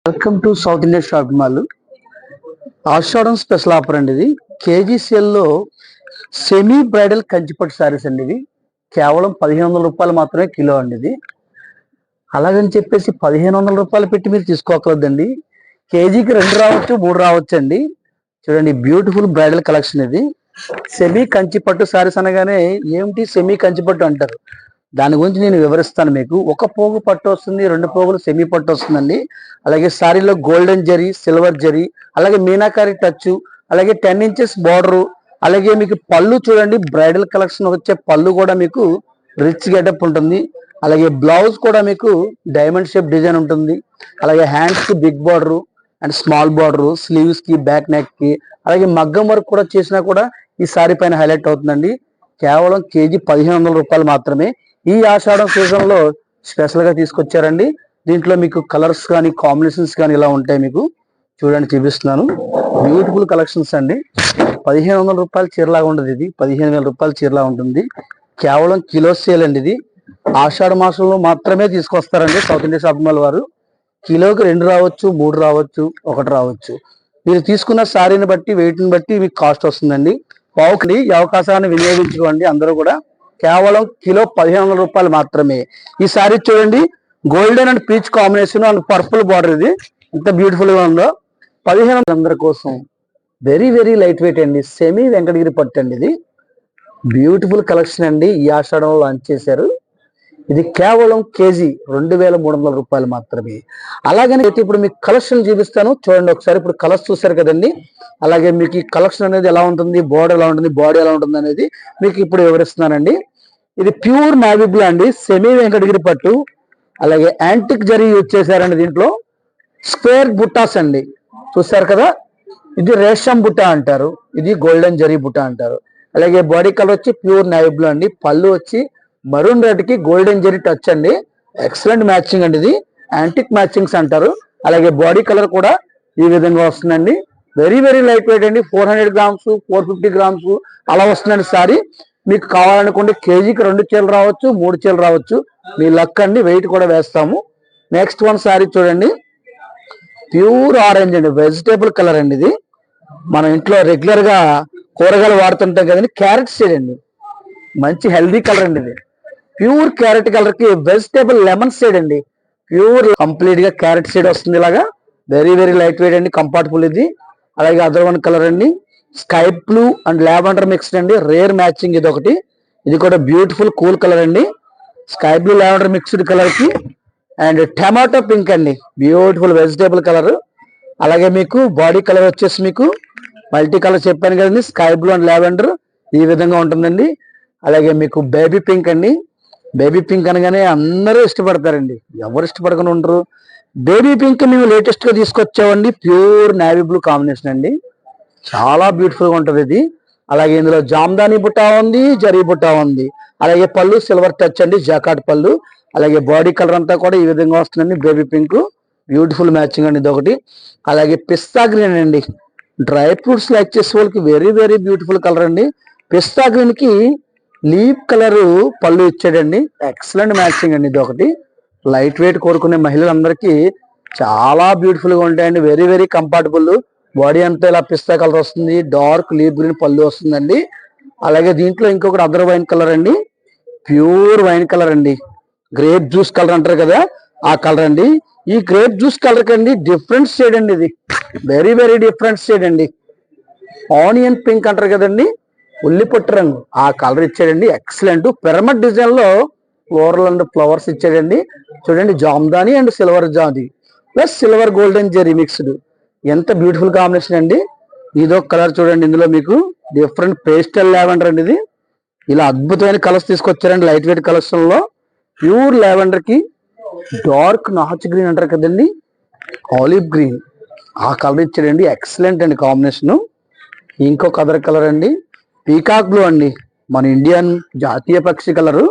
Welcome to South India shopping mall. Ashadham special offer అండి. ఇది KG సేల్లో సెమీ బ్రైడల్ కంచిపట్టు శారీస్ అండి. ఇది కేవలం 1500 రూపాయలు మాత్రమే కిలో అండి. ఇది అలాగని చెప్పేసి 1500 రూపాయలు పెట్టి మీరు తీసుకోకూడదండి. కేజీకి 2 రావచ్చు, 3 రావచ్చు అండి. చూడండి, బ్యూటిఫుల్ బ్రైడల్ కలెక్షన్ ఇది. సెమీ కంచిపట్టు శారీస్ అనగానే ఏమిటి సెమీ కంచిపట్టు అంటారు. దాని గురించి నేను వివరిస్తాను మీకు. ఒక పోగు పట్టు వస్తుంది, 2 పోగులు సెమీ పట్టు వస్తుందండి. అలాగే శారీలో గోల్డెన్ జరీ, సిల్వర్ జరీ, అలాగే మీనాకారి టచ్, అలాగే 10 ఇంచెస్ బార్డర్, అలాగే మీకు పళ్ళు చూడండి, బ్రైడల్ కలెక్షన్ వచ్చే పళ్ళు కూడా మీకు రిచ్ గెటప్ ఉంటుంది. అలాగే బ్లౌజ్ కూడా మీకు డైమండ్ షేప్ డిజైన్ ఉంటుంది. అలాగే హ్యాండ్స్ కి big border and small border, sleeves కి, బ్యాక్ నెక్ కి, అలాగే మగ్గం వర్క్ కూడా చేసినా కూడా ఈ సారీ పైన హైలైట్ అవుతుందండి. కేవలం కేజీ 1500 రూపాయలు మాత్రమే. ఈ ఆషాఢం సీజన్ లో స్పెషల్ గా తీసుకొచ్చారండి. దీంట్లో మీకు కలర్స్ కానీ కాంబినేషన్స్ కానీ ఇలా ఉంటాయి. మీకు చూడండి, చూపిస్తున్నాను. బ్యూటిఫుల్ కలెక్షన్స్ అండి. 1500 రూపాయల చీరలాగా ఉండదు, ఇది 15,000 రూపాయల చీరలా ఉంటుంది. కేవలం కిలో సేల్ అండి. ఇది ఆషాఢ మాసంలో మాత్రమే తీసుకొస్తారండి సౌత్ ఇండియా షాపింగ్ మాల్ వారు. కిలోకి 2 రావచ్చు, 3 రావచ్చు, 1 రావచ్చు. మీరు తీసుకున్న శారీని బట్టి, వెయిట్ని బట్టి మీకు కాస్ట్ వస్తుందండి. పావుకి ఈ అవకాశాన్ని వినియోగించుకోండి అందరూ కూడా. కేవలం కిలో 1500 రూపాయలు మాత్రమే. ఈ శారీ చూడండి, golden and peach combination and purple border. ఇది ఎంత బ్యూటిఫుల్ గా ఉందో. 1500 అందరి కోసం వెరీ వెరీ లైట్ వెయిట్ అండి. సెమీ వెంకటగిరి పట్టు అండి. ఇది బ్యూటిఫుల్ కలెక్షన్ అండి. ఈ ఆషాఢంలో లాంచ్ చేశారు. ఇది కేవలం కేజీ 2300 రూపాయలు మాత్రమే. అలాగని ఇప్పుడు మీకు కలెక్షన్ చూపిస్తాను చూడండి ఒకసారి. ఇప్పుడు కలర్స్ చూసారు కదండి. అలాగే మీకు ఈ కలెక్షన్ అనేది ఎలా ఉంటుంది, బోర్డర్ ఎలా ఉంటుంది, బాడీ ఎలా ఉంటుంది అనేది మీకు ఇప్పుడు వివరిస్తున్నానండి. ఇది ప్యూర్ నావీ బ్లూ అండి, సెమీ వెంకటగిరి పట్టు. అలాగే యాంటిక్ జరీ యూజ్ చేశారండి. దీంట్లో స్క్వేర్ బుట్టాస్ అండి, చూసారు కదా. ఇది రేషం బుట్ట అంటారు, ఇది గోల్డెన్ జరీ బుట్ట అంటారు. అలాగే బాడీ కలర్ వచ్చి ప్యూర్ నావీ బ్లూ అండి. పళ్ళు వచ్చి మరూన్ రెడ్ కి గోల్డెన్ జరీ టచ్ అండి. ఎక్సలెంట్ మ్యాచింగ్ అండి. ఇది యాంటిక్ మ్యాచింగ్స్ అంటారు. అలాగే బాడీ కలర్ కూడా ఈ విధంగా వస్తుందండి. వెరీ వెరీ లైట్ వెయిట్ అండి. 400 గ్రామ్స్, 450 గ్రామ్స్ అలా వస్తుందండి సారీ. మీకు కావాలనుకుంటే కేజీకి 2 చీరలు రావచ్చు, 3 చీరలు రావచ్చు. మీ లక్ అండి, వెయిట్ కూడా వేస్తాము. నెక్స్ట్ వన్ సారీ చూడండి, ప్యూర్ ఆరెంజ్ అండి, వెజిటేబుల్ కలర్ అండి. ఇది మనం ఇంట్లో రెగ్యులర్ గా కూరగాయలు వాడుతుంటాం కదండి. క్యారెట్ షేడ్ అండి, మంచి హెల్దీ కలర్ అండి. ఇది ప్యూర్ క్యారెట్ కలర్ కి వెజిటేబుల్ లెమన్ షేడ్ అండి. ప్యూర్ కంప్లీట్ గా క్యారెట్ షేడ్ వస్తుంది ఇలాగా. వెరీ వెరీ లైట్ వెయిట్ అండి, కంఫర్టబుల్. ఇది అలాగే అదర్ వన్ కలర్ అండి, sky blue and lavender mixed అండి. రేర్ మ్యాచింగ్ ఇది ఒకటి. ఇది కూడా బ్యూటిఫుల్ కూల్ కలర్ అండి. Sky blue lavender mixed colour కి అండ్ టమాటో పింక్ అండి, బ్యూటిఫుల్ వెజిటేబుల్ కలర్. అలాగే మీకు బాడీ కలర్ వచ్చేసి మీకు మల్టీ కలర్ చెప్పాను కదండి, స్కై బ్లూ అండ్ లావెండర్ ఈ విధంగా ఉంటుందండి. అలాగే మీకు బేబీ పింక్ అండి. బేబీ పింక్ అనగానే అందరూ ఇష్టపడతారండి, ఎవరు ఇష్టపడకుండా ఉంటారు. బేబీ పింక్ మేము లేటెస్ట్ గా తీసుకొచ్చామండి. ప్యూర్ నావీ బ్లూ కాంబినేషన్ అండి, చాలా బ్యూటిఫుల్ గా ఉంటుంది ఇది. అలాగే ఇందులో జామ్దాని బుట్ట ఉంది, జరీ బుట్ట ఉంది. అలాగే పళ్ళు సిల్వర్ టచ్ అండి, జాకాట్ పళ్ళు. అలాగే బాడీ కలర్ అంతా కూడా ఈ విధంగా వస్తుందండి. బేబీ పింక్ బ్యూటిఫుల్ మ్యాచింగ్ అండి ఇది ఒకటి. అలాగే పిస్తా గ్రీన్ అండి, డ్రై ఫ్రూట్స్ లైక్ చేసే వాళ్ళకి వెరీ వెరీ బ్యూటిఫుల్ కలర్ అండి. పిస్తా గ్రీన్ కి లీఫ్ కలర్ పళ్ళు ఇచ్చాడండి, ఎక్సలెంట్ మ్యాచింగ్ అండి ఇది ఒకటి. లైట్ వెయిట్ కోరుకునే మహిళలందరికీ చాలా బ్యూటిఫుల్ గా ఉంటాయండి. Very very comfortable. బాడీ అంతా ఇలా పిస్తా కలర్ వస్తుంది, డార్క్ లీఫ్ గ్రీన్ పళ్ళు వస్తుందండి. అలాగే దీంట్లో ఇంకొకటి అదర్ వైన్ కలర్ అండి, ప్యూర్ వైన్ కలర్ అండి, గ్రేప్ జ్యూస్ కలర్ అంటారు కదా ఆ కలర్ అండి. ఈ గ్రేప్ జ్యూస్ కలర్ కండి డిఫరెంట్ షేడ్ అండి. ఇది వెరీ వెరీ డిఫరెంట్ షేడ్ అండి. ఆనియన్ పింక్ అంటారు కదండి, ఉల్లిపొట్టు రంగు ఆ కలర్ ఇచ్చాడండి. ఎక్సలెంట్ పిరమిడ్ డిజైన్ లో ఫ్లోరల్ అండ్ ఫ్లవర్స్ ఇచ్చాడండి. చూడండి, జామ్దాని అండ్ సిల్వర్ జాది plus silver golden zari mixed, ఎంత బ్యూటిఫుల్ కాంబినేషన్ అండి. ఇదొక కలర్ చూడండి, ఇందులో మీకు డిఫరెంట్ పేస్టల్ లావెండర్ అండి. ఇది ఇలా అద్భుతమైన కలర్స్ తీసుకొచ్చారండి లైట్ వెయిట్ కలెక్షన్ లో. ప్యూర్ లావెండర్ కి డార్క్ నాచ్ గ్రీన్ అంటారు కదండి, ఆలివ్ గ్రీన్ ఆ కలర్ ఇచ్చాడండి. ఎక్సలెంట్ అండి కాంబినేషన్. ఇంకొక అదర్ కలర్ అండి, పీకాక్ బ్లూ అండి, మన ఇండియన్ జాతీయ పక్షి కలరు.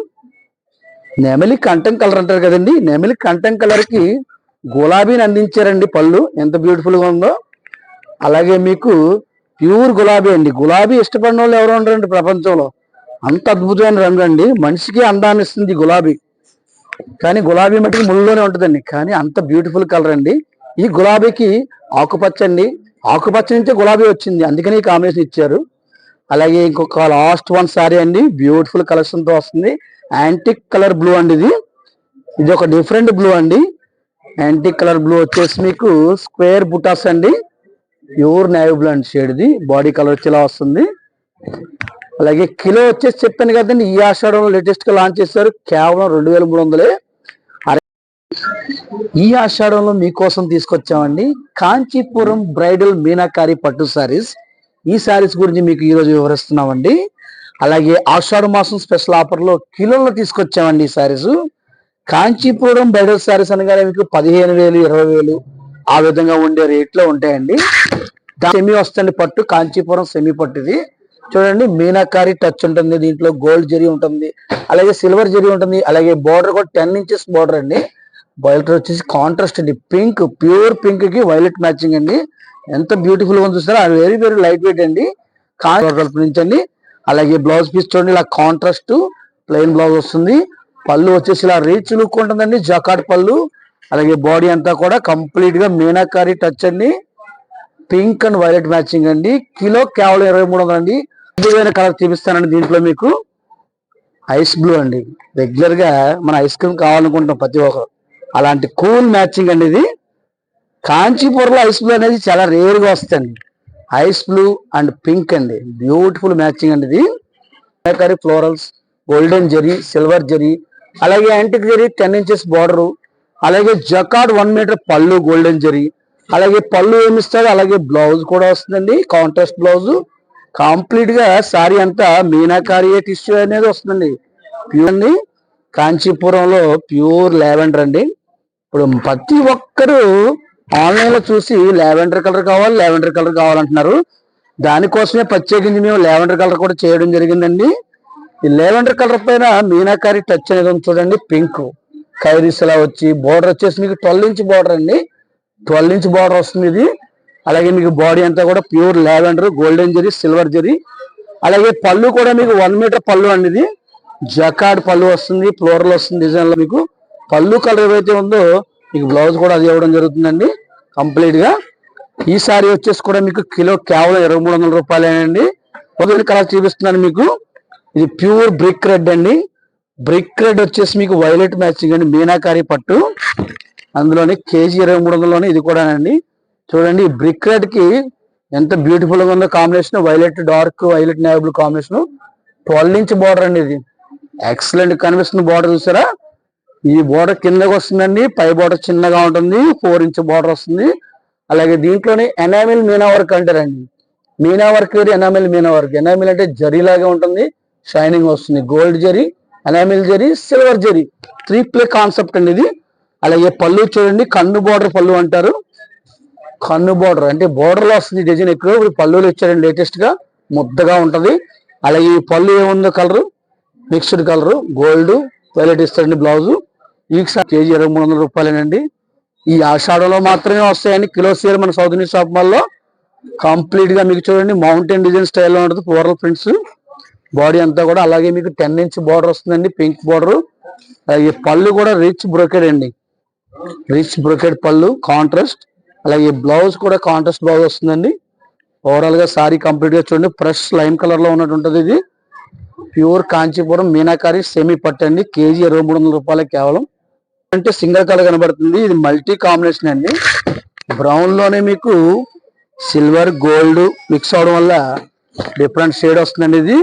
నెమలి కంఠం కలర్ అంటారు కదండి, నెమలి కంఠం కలర్ కి గులాబీని అందించారండి. పళ్ళు ఎంత బ్యూటిఫుల్ గా ఉందో. అలాగే మీకు ప్యూర్ గులాబీ అండి. గులాబీ ఇష్టపడిన వాళ్ళు ఎవరు ఉండరండి ప్రపంచంలో, అంత అద్భుతమైన రంగు అండి. మనిషికి అందాన్ని ఇస్తుంది గులాబీ, కానీ గులాబీ మట్టికి ముళ్ళలోనే ఉంటుందండి. కానీ అంత బ్యూటిఫుల్ కలర్ అండి. ఈ గులాబీకి ఆకుపచ్చ అండి, ఆకుపచ్చ నుంచి గులాబీ వచ్చింది, అందుకని ఈ కాంబినేషన్ ఇచ్చారు. అలాగే ఇంకొక లాస్ట్ వన్ సారీ అండి, బ్యూటిఫుల్ కలెక్షన్ తో వస్తుంది. యాంటిక్ కలర్ బ్లూ అండి, ఇది ఒక డిఫరెంట్ బ్లూ అండి. యాంటిక్ కలర్ బ్లూ వచ్చేసి మీకు స్క్వేర్ బుటాస్ అండి, pure navy blue and shade, ఇది బాడీ కలర్ వచ్చేలా వస్తుంది. అలాగే కిలో వచ్చేసి చెప్పాను కదండి, ఈ ఆషాఢంలో లేటెస్ట్ గా లాంచ్ చేశారు, కేవలం 2300. ఈ ఆషాఢంలో మీకోసం తీసుకొచ్చామండి కాంచీపురం బ్రైడల్ మీనాకారి పట్టు శారీస్. ఈ శారీస్ గురించి మీకు ఈ రోజు వివరిస్తున్నామండి. అలాగే ఆషాఢ మాసం స్పెషల్ ఆఫర్ లో కిలోలో తీసుకొచ్చామండి ఈ శారీస్. కాంచీపురం బ్రైడల్ శారీస్ అనగానే మీకు 15,000, 20,000 ఆ విధంగా ఉండే రేట్ లో ఉంటాయండి. సెమీ వస్తుంది పట్టు, కాంచీపురం సెమీ పట్టు. ఇది చూడండి, మీనాకారి టచ్ ఉంటుంది, దీంట్లో గోల్డ్ జరీ ఉంటుంది, అలాగే సిల్వర్ జరీ ఉంటుంది. అలాగే బార్డర్ కూడా 10 ఇంచెస్ బార్డర్ అండి. బార్డర్ వచ్చేసి కాంట్రాస్ట్ అండి, పింక్, ప్యూర్ పింక్ కి వైలెట్ మ్యాచింగ్ అండి. ఎంత బ్యూటిఫుల్ గా చూస్తారో, అది వెరీ వెరీ లైట్ వెయిట్ అండి. నుంచి అండి. అలాగే బ్లౌజ్ పీస్ చూడండి, ఇలా కాంట్రాస్ట్ ప్లెయిన్ బ్లౌజ్ వస్తుంది. పళ్ళు వచ్చేసి ఇలా రీచ్ లుక్ ఉంటుందండి, జకాట్ పళ్ళు. అలాగే బాడీ అంతా కూడా కంప్లీట్ గా మీనాకారి టచ్ అండి, పింక్ అండ్ వైలెట్ మ్యాచింగ్ అండి. కిలో కేవలం 2300 అండి. వివిధమైన కలర్ చూపిస్తానండి. దీంట్లో మీకు ఐస్ బ్లూ అండి, రెగ్యులర్ గా మన ఐస్ క్రీమ్ కావాలనుకుంటాం ప్రతి ఒక్కరు, అలాంటి కూల్ మ్యాచింగ్ అండి. ఇది కాంచీపురంలో ఐస్ బ్లూ అనేది చాలా రేర్ గా వస్తుంది. ఐస్ బ్లూ అండ్ పింక్ అండి, బ్యూటిఫుల్ మ్యాచింగ్ అండి. ఇది meenakari florals, golden zari, silver zari, అలాగే యాంటిక్ జరీ 10 ఇంచెస్ బార్డర్, అలాగే జకార్డ్ 1 మీటర్ పళ్ళు, గోల్డెన్ జరీ. అలాగే పళ్ళు ఏమిస్తాడు, అలాగే బ్లౌజ్ కూడా వస్తుందండి, కాంట్రాస్ట్ బ్లౌజ్. కంప్లీట్ గా సారీ అంతా మీనాకారి టిష్యూ అనేది వస్తుందండి, ప్యూర్ అండి. కాంచీపురంలో ప్యూర్ లావెండర్ అండి. ఇప్పుడు ప్రతి ఒక్కరు ఆన్లైన్ లో చూసి లావెండర్ కలర్ కావాలి, లావెండర్ కలర్ కావాలంటున్నారు. దానికోసమే ప్రత్యేకించి మేము లావెండర్ కలర్ కూడా చేయడం జరిగిందండి. ఈ లావెండర్ కలర్ పైన మీనాకారి టచ్ అనేది చూడండి, పింక్ కైరీస్ ఇలా వచ్చి, బోర్డర్ వచ్చేసి మీకు 12 ఇంచ్ బార్డర్ అండి, 12 ఇంచ్ బార్డర్ వస్తుంది ఇది. అలాగే మీకు బాడీ అంతా కూడా pure lavender, golden zari, silver zari. అలాగే పళ్ళు కూడా మీకు 1 మీటర్ పళ్ళు అండి, ఇది జకార్డ్ పళ్ళు వస్తుంది, ఫ్లోరల్ వస్తుంది డిజైన్ లో. మీకు పళ్ళు కలర్ ఏవైతే ఉందో మీకు బ్లౌజ్ కూడా అది ఇవ్వడం జరుగుతుందండి కంప్లీట్ గా. ఈ సారీ వచ్చేసి కూడా మీకు కిలో కేవలం 2300 రూపాయలేనండి. మొదటి కలర్ చూపిస్తున్నాను మీకు, ఇది ప్యూర్ బ్రిక్ రెడ్ అండి. బ్రిక్ రెడ్ వచ్చేసి మీకు వైలెట్ మ్యాచింగ్ అండి, మీనాకారి పట్టు. అందులోని కేజీ 2300లోనే ఇది కూడానండి. చూడండి, బ్రిక్ రెడ్ కి ఎంత బ్యూటిఫుల్ గా ఉందో combination, violet dark, violet navy blue combination. 12 inch border అండి, ఇది ఎక్సలెంట్ కనిపిస్తుంది బార్డర్, చూసారా? ఈ బార్డర్ కిందకి వస్తుందండి, పై బార్డర్ చిన్నగా ఉంటుంది, 4 ఇంచ్ బార్డర్ వస్తుంది. అలాగే దీంట్లోనే ఎనామిల్ మీనా వర్క్ అంటారండి. మీనా వర్క్ వేరు, ఎనామిల్ మీనా వర్క్. ఎనామిల్ అంటే జరీ లాగా ఉంటుంది, షైనింగ్ వస్తుంది. Gold zari, enamel zari, silver zari, 3 play concept అండి ఇది. అలాగే పళ్ళు చూడండి, కన్ను బార్డర్ పళ్ళు అంటారు. కన్ను బార్డర్ అంటే బార్డర్ లో వస్తుంది డిజైన్ ఎక్కువ. ఇప్పుడు పళ్ళులు ఇచ్చారండి లేటెస్ట్ గా, ముద్దగా ఉంటది. అలాగే ఈ పళ్ళు ఏముందో colour mixed colour, gold violet ఇస్తారండి బ్లౌజ్. ఈ కేజీ 2300 రూపాయలేనండి. ఈ ఆషాఢంలో మాత్రమే వస్తాయండి. కిలో సేల్ మన సౌత్ ఇండియన్ షాప్ మాల్లో. కంప్లీట్ గా మీకు చూడండి మౌంటైన్ డిజైన్ స్టైల్లో ఉంటుంది, ఫ్లోరల్ ప్రింట్స్. బాడీ అంతా కూడా అలాగే మీకు 10 ఇంచ్ బార్డర్ వస్తుందండి, పింక్ బార్డర్. అలాగే పళ్ళు కూడా రిచ్ బ్రోకెడ్ అండి, రిచ్ బ్రోకెడ్ పళ్ళు కాంట్రాస్ట్. అలాగే బ్లౌజ్ కూడా కాంట్రాస్ట్ బ్లౌజ్ వస్తుందండి. ఓవరాల్ గా సారీ కంప్లీట్ గా చూడండి, ఫ్రెష్ లైమ్ కలర్ లో ఉన్నట్టు ఉంటుంది. ఇది ప్యూర్ కాంచీపురం మీనాకారి సెమీ పట్టు అండి, కేజీ 2300 రూపాయలు కేవలం. అంటే సింగిల్ కలర్ కనబడుతుంది, ఇది మల్టీ కాంబినేషన్ అండి. బ్రౌన్ లోనే మీకు సిల్వర్ గోల్డ్ మిక్స్ అవడం వల్ల డిఫరెంట్ షేడ్ వస్తుందండి. ఇది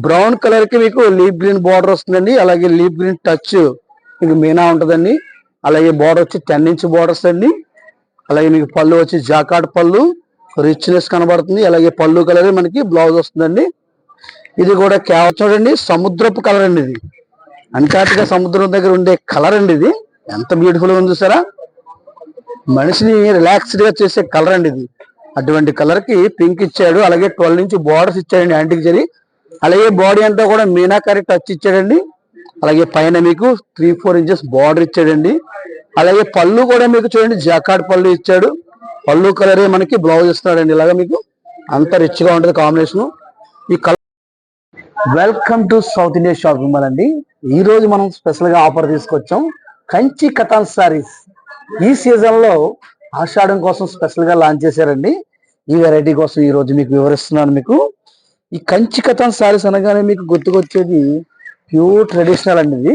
బ్రౌన్ కలర్ కి మీకు లీప్ గ్రీన్ బార్డర్ వస్తుందండి. అలాగే లీప్ గ్రీన్ టచ్ మీకు మీనా ఉంటుందండి. అలాగే బార్డర్ వచ్చి 10 ఇంచ్ బార్డర్స్ అండి. అలాగే మీకు పళ్ళు వచ్చి జాకార్డ్ పళ్ళు, రిచ్నెస్ కనబడుతుంది. అలాగే పళ్ళు కలర్ మనకి బ్లౌజ్ వస్తుందండి. ఇది కూడా కేవలం చూడండి సముద్రపు కలర్ అండి, ఇది అంటార్టికా సముద్రం దగ్గర ఉండే కలర్ అండి. ఇది ఎంత బ్యూటిఫుల్ గా ఉంది చూసారా, మనిషిని రిలాక్స్డ్ గా చేసే కలర్ అండి ఇది. అటువంటి కలర్ కి పింక్ ఇచ్చాడు. అలాగే 12 ఇంచ్ బార్డర్స్ ఇచ్చాడండి యాంటిక్ జరీ. అలాగే బాడీ అంతా కూడా మీనాకారి టచ్ ఇచ్చాడండి. అలాగే పైన మీకు 3-4 ఇంచెస్ బార్డర్ ఇచ్చాడండి. అలాగే పళ్ళు కూడా మీకు చూడండి జాకార్డ్ పళ్ళు ఇచ్చాడు. పళ్ళు కలరే మనకి బ్లౌజ్ ఇస్తున్నాడండి. ఇలాగా మీకు అంత రిచ్ గా ఉంటుంది కాంబినేషన్. ఈ colour welcome to South India shopping mall అండి. ఈ రోజు మనం స్పెషల్ గా ఆఫర్ తీసుకొచ్చాం, కంచి కతాన్ సారీస్. ఈ సీజన్ లో ఆషాఢం కోసం స్పెషల్ గా లాంచ్ చేశారండి. ఈ వెరైటీ కోసం ఈ రోజు మీకు వివరిస్తున్నాను. మీకు ఈ కంచి కథన్ సారీస్ అనగానే మీకు గుర్తుకొచ్చేది ప్యూర్ ట్రెడిషనల్ అండి. ఇది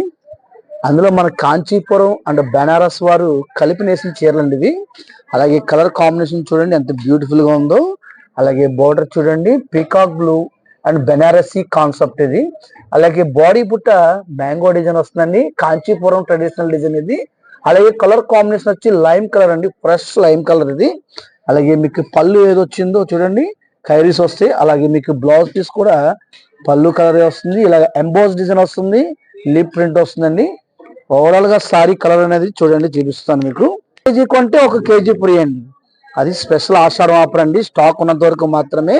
అందులో మన కాంచీపురం అండ్ బెనారస్ వారు కలిపి నేసిన చీరలు అండి ఇవి. అలాగే కలర్ కాంబినేషన్ చూడండి ఎంత బ్యూటిఫుల్ గా ఉందో. అలాగే బోర్డర్ చూడండి peacock blue and Banarasi concept ఇది. అలాగే బాడీ బుట్ట మ్యాంగో డిజైన్ వస్తుందండి, కాంచీపురం ట్రెడిషనల్ డిజైన్ ఇది. అలాగే కలర్ కాంబినేషన్ వచ్చి లైమ్ కలర్ అండి, ఫ్రెష్ లైమ్ కలర్ ఇది. అలాగే మీకు పళ్ళు ఏదొచ్చిందో చూడండి ఖైరీస్ వస్తాయి. అలాగే మీకు బ్లౌజ్ పీస్ కూడా పళ్ళు కలర్ వస్తుంది. ఇలా ఎంబోస్ డిజైన్ వస్తుంది, లిప్ ప్రింట్ వస్తుందండి. ఓవరాల్ గా సారీ కలర్ అనేది చూడండి చూపిస్తాను మీకు. కేజీ కొంటే ఒక కేజీ ఫ్రీ అండి. అది స్పెషల్ ఆషాఢం ఆఫర్ అండి. స్టాక్ ఉన్నంత వరకు మాత్రమే.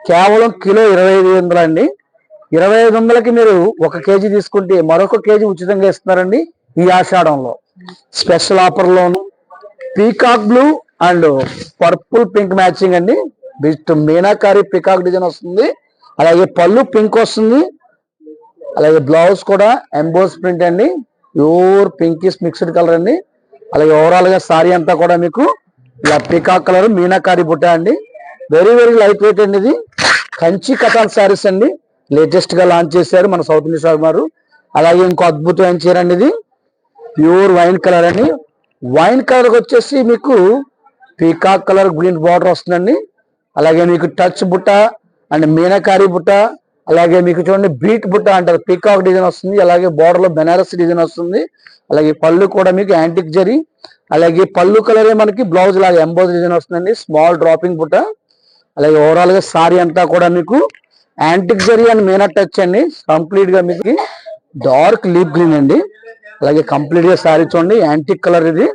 కేవలం కిలో 2500 అండి. 2500కి మీరు ఒక కేజీ తీసుకుంటే మరొక కేజీ ఉచితంగా ఇస్తున్నారండి ఈ ఆషాఢంలో. స్పెషల్ ఆఫర్ లోను peacock blue and purple pink matching అండి. విత్ మీనాకారి పీకాక్ డిజైన్ వస్తుంది. అలాగే పళ్ళు పింక్ వస్తుంది. అలాగే బ్లౌజ్ కూడా ఎంబోస్ ప్రింట్ అండి, ప్యూర్ పింకిష్ మిక్స్డ్ కలర్ అండి. అలాగే ఓవరాల్ గా సారీ అంతా కూడా మీకు ఇలా పీకాక్ కలర్ మీనాకారి బుట్ట అండి. వెరీ వెరీ లైట్ వెయిట్ అండి. ఇది కంచి కథాన్ సారీస్ అండి, లేటెస్ట్ గా లాంచ్ చేశారు మన సౌత్ ఇండియా షాప్ వారు. అలాగే ఇంకో అద్భుతమైన చీర అండి ఇది, ప్యూర్ వైన్ కలర్ అండి. వైన్ కలర్ వచ్చేసి మీకు పీకాక్ కలర్ గ్రీన్ బార్డర్ వస్తుందండి. అలాగే మీకు టచ్ బుట్ట అండ్ మీనాకారి బుట్ట, అలాగే మీకు చూడండి బీట్ బుట్ట అంటారు, పీకాక్ డిజైన్ వస్తుంది. అలాగే బార్డర్ లో బెనారస్ డిజైన్ వస్తుంది. అలాగే పళ్ళు కూడా మీకు యాంటిక్ జరీ. అలాగే పళ్ళు కలరే మనకి బ్లౌజ్ లాగా ఎంబోజ్ డిజైన్ వస్తుందండి, స్మాల్ డ్రాపింగ్ బుట్ట. అలాగే ఓవరాల్ గా సారీ అంతా కూడా మీకు antique zari and Meena touch అండి. కంప్లీట్ గా మీకు డార్క్ లీప్ గ్రీన్ అండి. అలాగే కంప్లీట్ గా సారీ చూడండి యాంటిక్ కలర్ ఇది.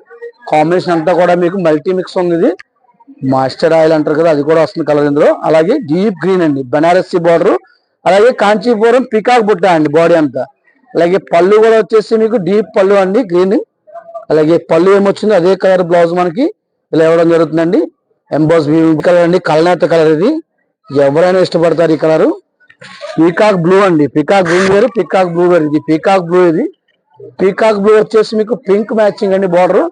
కాంబినేషన్ అంతా కూడా మీకు మల్టీ మిక్స్ ఉంది. ఇది మాస్టర్ ఆయిల్ అంటారు కదా, అది కూడా వస్తుంది కలర్ ఇందులో. అలాగే డీప్ గ్రీన్ అండి, బనారసి బార్డర్. అలాగే కాంచీపురం పికాక్ బుట్ట అండి బాడీ అంతా. అలాగే పళ్ళు కూడా వచ్చేసి మీకు డీప్ పళ్ళు అండి గ్రీన్. అలాగే పళ్ళు ఏమొచ్చిందో అదే కలర్ బ్లౌజ్ మనకి ఇలా ఇవ్వడం జరుగుతుందండి. ఎంబోస్ కలర్ అండి, కలనేత కలర్ ఇది. ఎవరైనా ఇష్టపడతారు ఈ కలర్. పీకాక్ బ్లూ అండి, పీకాక్ గ్రీన్ వేరు, పీకాక్ బ్లూ వేరు. ఇది పీకాక్ బ్లూ. ఇది పీకాక్ బ్లూ వచ్చేసి మీకు పింక్ మ్యాచింగ్ అండి బార్డర్.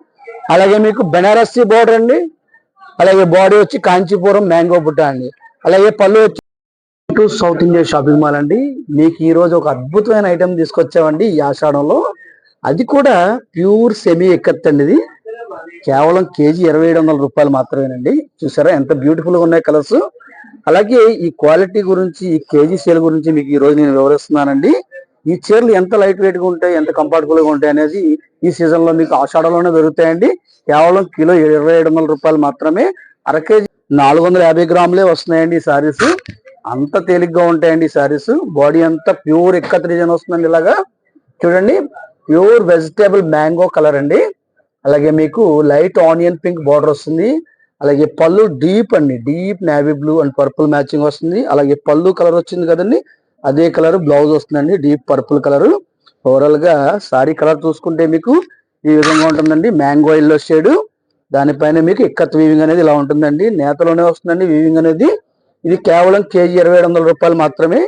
అలాగే మీకు బెనారసి బార్డర్ అండి. అలాగే బాడీ వచ్చి కాంచీపురం మ్యాంగో బుట్ట అండి. అలాగే పళ్ళు వచ్చి సౌత్ ఇండియా షాపింగ్ మాల్ అండి. మీకు ఈ రోజు ఒక అద్భుతమైన ఐటమ్ తీసుకొచ్చామండి ఈ ఆషాఢంలో. అది కూడా ప్యూర్ సెమీ ఎక్కత్ అండి. ఇది కేవలం కేజీ 2700 రూపాయలు మాత్రమేనండి. చూసారా ఎంత బ్యూటిఫుల్ గా ఉన్నాయి కలర్స్. అలాగే ఈ క్వాలిటీ గురించి, ఈ కేజీ సేల్ గురించి మీకు ఈ రోజు నేను వివరిస్తున్నానండి. ఈ చీరలు ఎంత లైట్ వెయిట్ గా ఉంటాయి, ఎంత కంఫర్టబుల్ గా ఉంటాయి అనేది ఈ సీజన్ లో మీకు ఆషాఢంలోనే దొరుకుతాయండి. కేవలం కిలో 2700 రూపాయలు మాత్రమే. అర కేజీ 450 గ్రాములే వస్తున్నాయండి ఈ సారీస్. అంత తేలిగ్గా ఉంటాయండి ఈ సారీస్. బాడీ అంతా ప్యూర్ ఇక్కత్ డిజైన్ వస్తుందండి. ఇలాగా చూడండి ప్యూర్ వెజిటేబుల్ మ్యాంగో కలర్ అండి. అలాగే మీకు లైట్ ఆనియన్ పింక్ బార్డర్ వస్తుంది. అలాగే పళ్ళు డీప్ అండి, deep navy blue and purple matching వస్తుంది. అలాగే పళ్ళు కలర్ వచ్చింది కదండి, అదే కలర్ బ్లౌజ్ వస్తుందండి, డీప్ పర్పుల్ కలర్. ఓవరాల్ గా సారీ కలర్ చూసుకుంటే మీకు ఈ విధంగా ఉంటుందండి, మ్యాంగో ఎల్లో షేడ్. దానిపైన మీకు ఇక్కత్ వీవింగ్ అనేది ఇలా ఉంటుందండి, నేతలోనే వస్తుందండి వీవింగ్ అనేది. ఇది కేవలం కేజీ 2700 రూపాయలు మాత్రమే.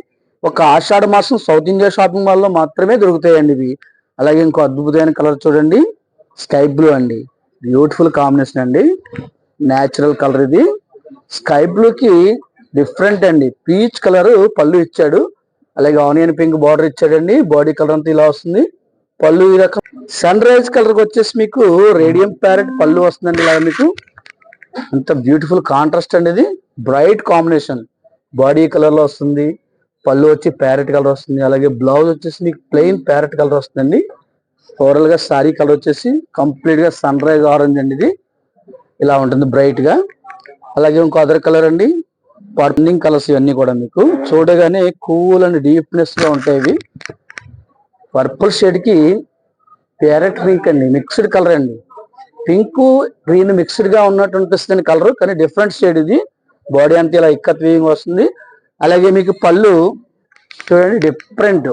ఒక ఆషాఢ మాసం సౌత్ ఇండియా షాపింగ్ మాల్ లో మాత్రమే దొరుకుతాయండి ఇవి. అలాగే ఇంకో అద్భుతమైన కలర్ చూడండి, స్కై బ్లూ అండి, బ్యూటిఫుల్ కాంబినేషన్ అండి, న్యాచురల్ కలర్ ఇది. స్కై బ్లూ కి డిఫరెంట్ అండి, పీచ్ కలర్ పళ్ళు ఇచ్చాడు. అలాగే ఆనియన్ పింక్ బార్డర్ ఇచ్చాడండి. బాడీ కలర్ అంతా ఇలా వస్తుంది. పళ్ళు ఈ రకం సన్ రైజ్ కలర్ వచ్చేసి మీకు రేడియం ప్యారెట్ పళ్ళు వస్తుందండి. ఇలా మీకు అంత బ్యూటిఫుల్ కాంట్రాస్ట్ అండి. ఇది బ్రైట్ కాంబినేషన్, బాడీ కలర్ లో వస్తుంది. పళ్ళు వచ్చి ప్యారెట్ కలర్ వస్తుంది. అలాగే బ్లౌజ్ వచ్చేసి మీకు ప్లెయిన్ ప్యారెట్ కలర్ వస్తుందండి. ఓవరాల్ గా సారీ కలర్ వచ్చేసి కంప్లీట్ గా సన్ రైజ్ ఆరెంజ్ అండి. ఇది ఇలా ఉంటుంది బ్రైట్ గా. అలాగే ఇంకో అదర్ కలర్ అండి, పర్నింగ్ కలర్స్ ఇవన్నీ కూడా మీకు చూడగానే కూల్ అండ్ డీప్నెస్ గా ఉంటాయి. ఇవి పర్పుల్ షేడ్ కి ప్యారెట్ పింక్ అండి, మిక్స్డ్ కలర్ అండి. పింక్ గ్రీన్ మిక్స్డ్ గా ఉన్నట్టు అనిపిస్తుంది కలర్, కానీ డిఫరెంట్ షేడ్ ఇది. బాడీ అంతా ఇలా ఇక్కత్ వీవింగ్ వస్తుంది. అలాగే మీకు పళ్ళు చూడండి డిఫరెంట్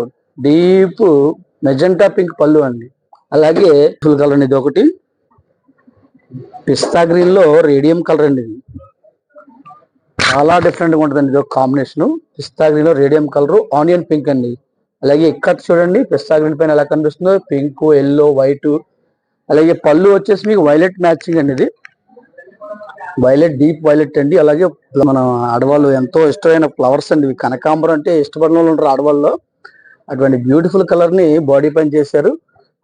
డీప్ మెజెంటా పింక్ పళ్ళు అండి. అలాగే ఫుల్ కలర్ అండి, ఇది ఒకటి పిస్తా గ్రీన్ లో రేడియం కలర్ అండి. ఇది చాలా డిఫరెంట్ గా ఉంటుందండి. ఇది ఒక కాంబినేషన్, పిస్తా గ్రీన్ లో రేడియం కలర్ ఆనియన్ పింక్ అండి. అలాగే ఇక్కత్ చూడండి పిస్తా గ్రీన్ పైన ఎలా కనిపిస్తుందో, పింక్ ఎల్లో వైట్. అలాగే పళ్ళు వచ్చేసి మీకు వైలెట్ మ్యాచింగ్ అండి. ఇది వైలెట్, డీప్ వైలెట్ అండి. అలాగే మన ఆడవాళ్ళు ఎంతో ఇష్టమైన ఫ్లవర్స్ అండి ఇవి. కనకాంబరం అంటే ఇష్టపడిన వాళ్ళు ఉంటారు ఆడవాళ్ళు. అటువంటి బ్యూటిఫుల్ కలర్ ని బాడీ పైన చేశారు.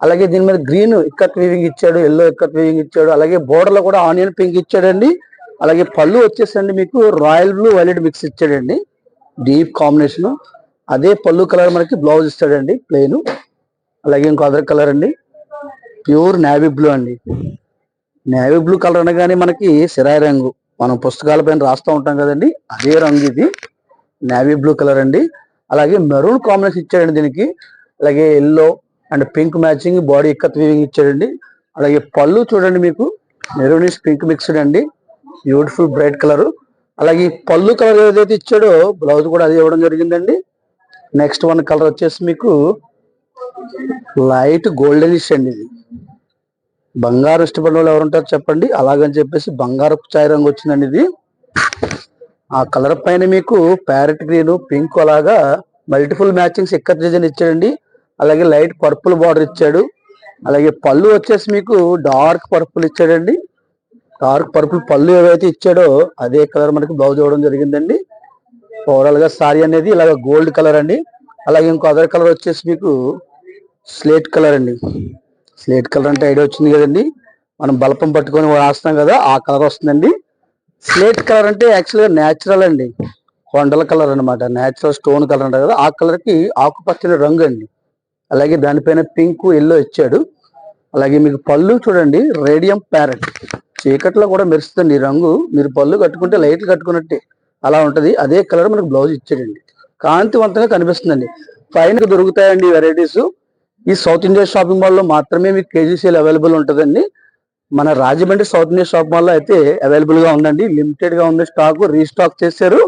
అలాగే దీని మీద గ్రీన్ ఇక్కత్ వీవింగ్ ఇచ్చాడు, ఎల్లో ఇక్కత్ వీవింగ్ ఇచ్చాడు. అలాగే బోర్డర్ లో కూడా ఆనియన్ పింక్ ఇచ్చాడండి. అలాగే పళ్ళు వచ్చేసండి మీకు రాయల్ బ్లూ వైలెట్ మిక్స్ ఇచ్చాడండి, డీప్ కాంబినేషన్. అదే పళ్ళు కలర్ మనకి బ్లౌజ్ ఇస్తాడండి ప్లెయిన్. అలాగే ఇంకో అదర్ కలర్ అండి, ప్యూర్ నేవీ బ్లూ అండి. నేవీ బ్లూ కలర్ అనగానే మనకి సిరాయి రంగు, మనం పుస్తకాల పైన రాస్తూ ఉంటాం కదండి, అదే రంగు ఇది, నేవీ బ్లూ కలర్ అండి. అలాగే మెరూన్ కాంబినేషన్ ఇచ్చాడండి దీనికి. అలాగే yellow and pink matching body ikat weaving ఇచ్చాడండి. అలాగే పళ్ళు చూడండి మీకు మెరూనిష్ పింక్ మిక్స్డ్ అండి, బ్యూటిఫుల్ బ్రైట్ కలర్. అలాగే పళ్ళు కలర్ ఏదైతే ఇచ్చాడో బ్లౌజ్ కూడా అది ఇవ్వడం జరిగిందండి. నెక్స్ట్ వన్ కలర్ వచ్చేసి మీకు లైట్ గోల్డెనిష్ అండి. ఇది బంగారు ఇష్టపడిన వాళ్ళు ఎవరుంటారు చెప్పండి, అలాగని చెప్పేసి బంగారపు ఛాయ్ రంగు వచ్చిందండి ఇది. ఆ కలర్ పైన మీకు ప్యారెట్ గ్రీన్, పింక్ అలాగా మల్టిపుల్ మ్యాచింగ్స్ ఇక్కత్ డిజైన్ ఇచ్చాడండి. అలాగే లైట్ పర్పుల్ బార్డర్ ఇచ్చాడు. అలాగే పళ్ళు వచ్చేసి మీకు డార్క్ పర్పుల్ ఇచ్చాడండి. డార్క్ పర్పుల్ పళ్ళు ఏవైతే ఇచ్చాడో అదే కలర్ మనకి బ్లౌజ్ ఇవ్వడం జరిగిందండి. ఓవరాల్ గా సారీ అనేది ఇలాగ గోల్డ్ కలర్ అండి. అలాగే ఇంకో అదర్ కలర్ వచ్చేసి మీకు స్లేట్ కలర్ అండి. స్లేట్ కలర్ అంటే ఐడియా వచ్చింది కదండి, మనం బలపం పట్టుకొని రాస్తాం కదా, ఆ కలర్ వస్తుందండి. స్లేట్ కలర్ అంటే యాక్చువల్గా న్యాచురల్ అండి, కొండల కలర్ అనమాట, న్యాచురల్ స్టోన్ కలర్ అంటారు కదా, ఆ కలర్ కి ఆకుపచ్చని రంగు అండి. అలాగే దానిపైన పింక్, ఎల్లో ఇచ్చాడు. అలాగే మీకు పళ్ళు చూడండి రేడియం ప్యారెట్, చీకట్లో కూడా మెరుస్తుంది ఈ రంగు. మీరు పళ్ళు కట్టుకుంటే లైట్లు కట్టుకున్నట్టే అలా ఉంటది. అదే కలర్ మనకు బ్లౌజ్ ఇచ్చాడండి, కాంతివంతంగా కనిపిస్తుందండి. పైన దొరుకుతాయండి వెరైటీస్. ఈ సౌత్ ఇండియా షాపింగ్ మాల్ లో మాత్రమే మీకు కేజీ సేల్ అవైలబుల్ ఉంటుందండి. మన Rajahmundry south India shopping mall లో అయితే అవైలబుల్ గా ఉందండి, లిమిటెడ్ గా ఉంది స్టాక్, రీస్టాక్ చేశారు.